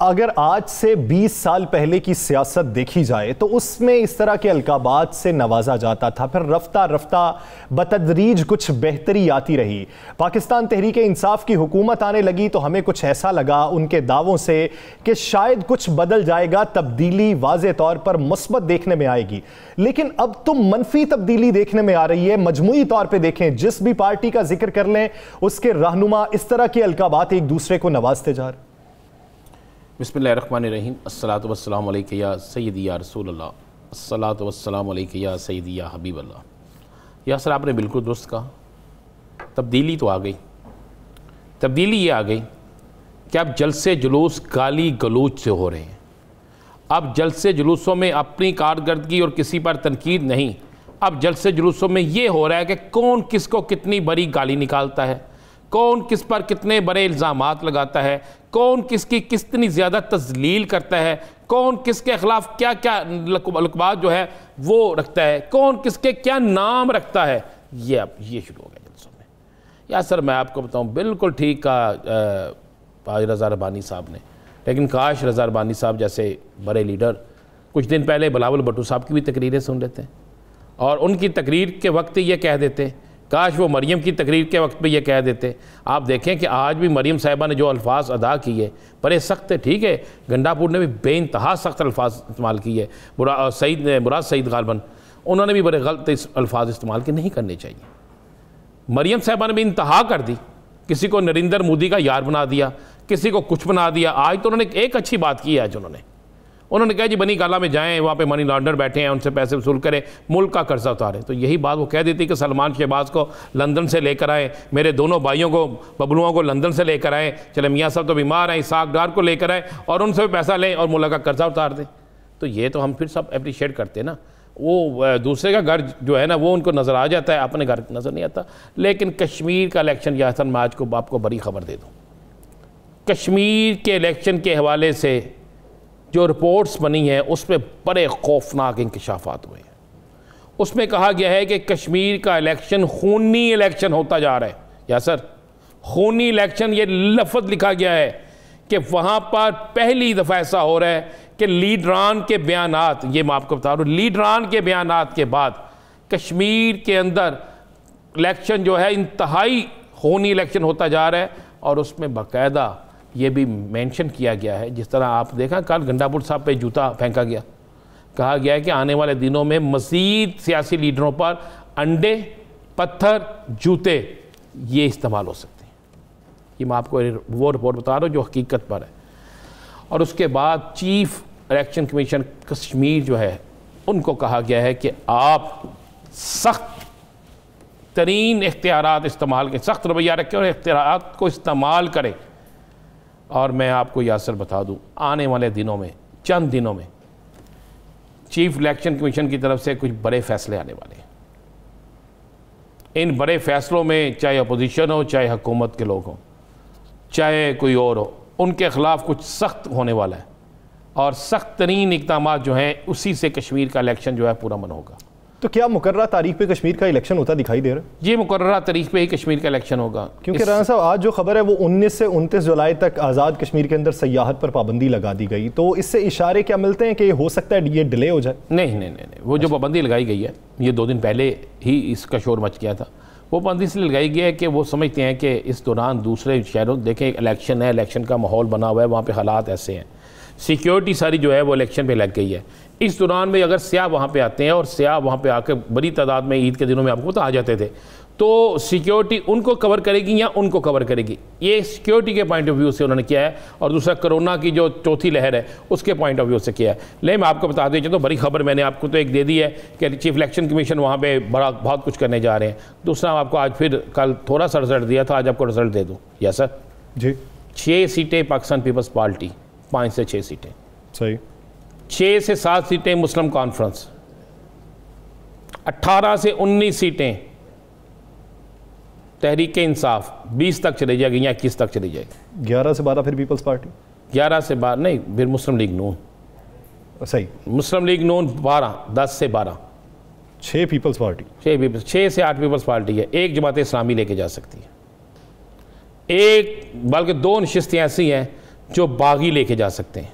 اگر آج سے 20 سال پہلے کی سیاست دیکھی جائے تو اس میں اس طرح کے القابات سے نوازا جاتا تھا، پھر رفتہ رفتہ بتدریج کچھ بہتری آتی رہی۔ پاکستان تحریک انصاف کی حکومت آنے لگی تو ہمیں کچھ ایسا لگا ان کے دعووں سے کہ شاید کچھ بدل جائے گا، تبدیلی واضح طور پر مثبت دیکھنے میں آئے گی، لیکن اب تو منفی تبدیلی دیکھنے میں آ رہی ہے۔ مجموعی طور پہ دیکھیں، جس بھی پارٹی کا ذکر کر لیں اس کے رہنما اس طرح کے القابات ایک دوسرے کو نوازتے جا رہے ہیں۔ بسم اللہ الرحمن الرحیم۔ الصلاۃ والسلام علیک یا سیدی یا رسول اللہ، الصلاۃ والسلام علیک یا سیدی یا حبیب اللہ۔ یا سر، آپ نے بالکل درست کہا، تبدیلی تو آ گئی۔ تبدیلی یہ آ گئی کہ اب جلسے جلوس گالی گلوچ سے ہو رہے ہیں۔ اب جلسے جلوسوں میں اپنی کارکردگی اور کسی پر تنقید نہیں، اب جلسے جلوسوں میں یہ ہو رہا ہے کہ کون کس کو کتنی بڑی گالی نکالتا ہے، کون کس پر کتنے بڑے الزامات لگاتا ہے، کون کس کی کتنی زیادہ تذلیل کرتا ہے، کون کس کے خلاف کیا کیا القابات جو ہے وہ رکھتا ہے، کون کس کے کیا نام رکھتا ہے۔ یہ شروع ہو گیا جلسوں میں۔ یا سر، میں آپ کو بتاؤں، بالکل ٹھیک کہا رضا ربانی صاحب نے، لیکن کاش رضا ربانی صاحب جیسے بڑے لیڈر کچھ دن پہلے بلاول بھٹو صاحب کی بھی تقریریں سن لیتے ہیں اور ان کی تقریر کے وقت یہ کہہ دیتے، کاش وہ مریم کی تقریر کے وقت پہ یہ کہہ دیتے۔ آپ دیکھیں کہ آج بھی مریم صاحبہ نے جو الفاظ ادا کیے بڑے سخت ہے، ٹھیک ہے، گنڈا پور نے بھی بے انتہا سخت الفاظ استعمال کیے، مراد سعید غالباً انہوں نے بھی بڑے غلط الفاظ استعمال کے نہیں کرنے چاہیے۔ مریم صاحبہ نے بھی انتہا کر دی، کسی کو نریندر مودی کا یار بنا دیا، کسی کو کچھ بنا دیا۔ آج تو انہوں نے ایک اچھی بات کی ہے، انہوں نے کہا جی بنی گالہ میں جائیں، وہاں پہ منی لانڈر بیٹھے ہیں، ان سے پیسے وصول کریں، ملک کا قرضہ اتاریں۔ تو یہی بات وہ کہہ دیتی کہ سلمان شہباز کو لندن سے لے کر آئیں، میرے دونوں بھائیوں کو ببلوؤں کو لندن سے لے کر آئیں، چلے میاں صاحب تو بیمار ہیں، اسحاق ڈار کو لے کر آئیں اور ان سے پیسہ لیں اور ملک کا قرضہ اتار دیں۔ تو یہ تو ہم پھر سب اپریشیٹ کرتے ہیں نا، وہ دوسرے کا گھر جو ہے نا وہ ان کو نظر آ جاتا ہے، اپنے گھر نظر نہیں آتا۔ لیکن کشمیر کا الیکشن، یا حسن میں آج کو آپ کو بڑی خبر دے دوں، کشمیر کے الیکشن کے حوالے سے جو رپورٹس بنی ہیں اس میں بڑے خوفناک انکشافات ہوئے ہیں۔ اس میں کہا گیا ہے کہ کشمیر کا الیکشن خونی الیکشن ہوتا جا رہا ہے۔ یا سر، خونی الیکشن، یہ لفظ لکھا گیا ہے کہ وہاں پر پہلی دفعہ ایسا ہو رہا ہے کہ لیڈران کے بیانات، یہ میں آپ کو بتا رہا ہوں، لیڈران کے بیانات کے بعد کشمیر کے اندر الیکشن جو ہے انتہائی خونی الیکشن ہوتا جا رہا ہے، اور اس میں باقاعدہ یہ بھی مینشن کیا گیا ہے، جس طرح آپ دیکھا کل گنڈا پور صاحب پہ جوتا پھینکا گیا، کہا گیا ہے کہ آنے والے دنوں میں مزید سیاسی لیڈروں پر انڈے، پتھر، جوتے یہ استعمال ہو سکتے ہیں۔ یہ میں آپ کو وہ رپورٹ بتا رہا ہوں جو حقیقت پر ہے۔ اور اس کے بعد چیف الیکشن کمیشن کشمیر جو ہے ان کو کہا گیا ہے کہ آپ سخت ترین اختیارات استعمال کریں، سخت رویہ رکھیں اور اختیارات کو استعمال کریں۔ اور میں آپ کو یاسر بتا دوں، آنے والے دنوں میں، چند دنوں میں چیف الیکشن کمیشن کی طرف سے کچھ بڑے فیصلے آنے والے ہیں۔ ان بڑے فیصلوں میں چاہے اپوزیشن ہو، چاہے حکومت کے لوگ ہوں، چاہے کوئی اور ہو، ان کے خلاف کچھ سخت ہونے والا ہے، اور سخت ترین اقدامات جو ہیں اسی سے کشمیر کا الیکشن جو ہے پورا من ہوگا۔ تو کیا مقررہ تاریخ پہ کشمیر کا الیکشن ہوتا دکھائی دے رہا ہے؟ یہ مقررہ تاریخ پہ ہی کشمیر کا الیکشن ہوگا، کیونکہ رانا صاحب آج جو خبر ہے وہ 19 سے 29 جولائی تک آزاد کشمیر کے اندر سیاحت پر پابندی لگا دی گئی، تو اس سے اشارے کیا ملتے ہیں کہ یہ ہو سکتا ہے یہ ڈیلے ہو جائے؟ نہیں، وہ جو پابندی لگائی گئی ہے یہ 2 دن پہلے ہی اس کا شور مچ گیا تھا۔ وہ پابندی اس لیے لگائی گئی ہے کہ وہ سمجھتے ہیں کہ اس دوران دوسرے شہروں، دیکھیں الیکشن ہے، الیکشن کا ماحول بنا ہوا ہے، وہاں پہ حالات ایسے ہیں، سیکیورٹی ساری جو ہے وہ الیکشن پہ لگ گئی ہے۔ اس دوران میں اگر سیاح وہاں پہ آتے ہیں، اور سیاح وہاں پہ آ کے بڑی تعداد میں عید کے دنوں میں آپ کو آ جاتے تھے، تو سیکیورٹی ان کو کور کرے گی یا ان کو کور کرے گی، یہ سیکیورٹی کے پوائنٹ آف ویو سے انہوں نے کیا ہے، اور دوسرا کرونا کی جو چوتھی لہر ہے اس کے پوائنٹ آف ویو سے کیا ہے۔ لیکن میں آپ کو بتا دیں، تو بڑی خبر میں نے آپ کو تو ایک دے دی ہے کہ چیف الیکشن کمیشن وہاں پہ بہت کچھ کرنے جا رہے ہیں۔ دوسرا آپ کو آج پھر کل تھوڑا سا رزلٹ دیا تھا، آج آپ کو رزلٹ دے دوں۔ یس سر جی، 6 سیٹیں پاکستان پیپلز پارٹی، 5 سے 6 سیٹیں، صحیح، 6 سے 7 سیٹیں مسلم کانفرنس، 18 سے 19 سیٹیں تحریک انصاف، 20 تک چلی جائے گی یا 21 تک چلی جائے گی، 11 سے 12 پھر پیپلز پارٹی، 11 سے 12 نہیں، پھر مسلم لیگ نون، صحیح، مسلم لیگ نون 12، 10 سے 12، 6 پیپلز پارٹی، 6 سے 8 پیپلز پارٹی ہے، ایک جماعت اسلامی لے کے جا سکتی ہے، ایک بلکہ 2 نشستیں ایسی ہیں جو باغی لے کے جا سکتے ہیں.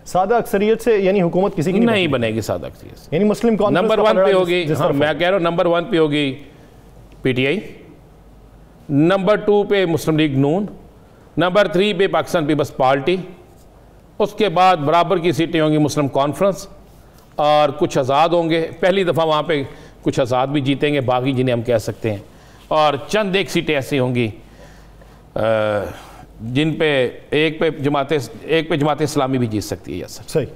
سادہ اکثریت سے یعنی حکومت کسی کی نہیں بنے گی سادہ اکثریت سے. یعنی مسلم کانفرنس نمبر 1 پہ ہوگی, میں کہہ رہا ہوں نمبر 1 پہ ہوگی پی ٹی آئی, نمبر 2 پہ مسلم لیگ نون, نمبر 3 پہ پاکستان پیپلز پارٹی, اس کے بعد برابر کی سیٹیں ہوں گی مسلم کانفرنس, اور کچھ آزاد ہوں گے. پہلی دفعہ وہاں پہ کچھ آزاد بھی جیتیں گے, باغی جنہیں ہم کہہ سکتے ہیں, اور چند ایک سیٹیں ایسی ہوں گی جن پہ ایک پہ جماعت اسلامی بھی جیت سکتی ہے. یاسر صحیح,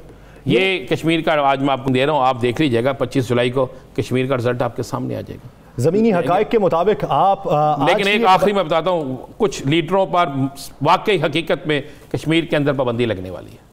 یہ کشمیر کا آج میں آپ کو دے رہا ہوں, آپ دیکھ لیجئے گا 25 جولائی کو کشمیر کا رزلٹ آپ کے سامنے آ جائے گا. زمینی حقائق کے مطابق آپ لیکن ایک آخری میں بتاتا ہوں, کچھ لیڈروں پر واقعی حقیقت میں کشمیر کے اندر پابندی لگنے والی ہے.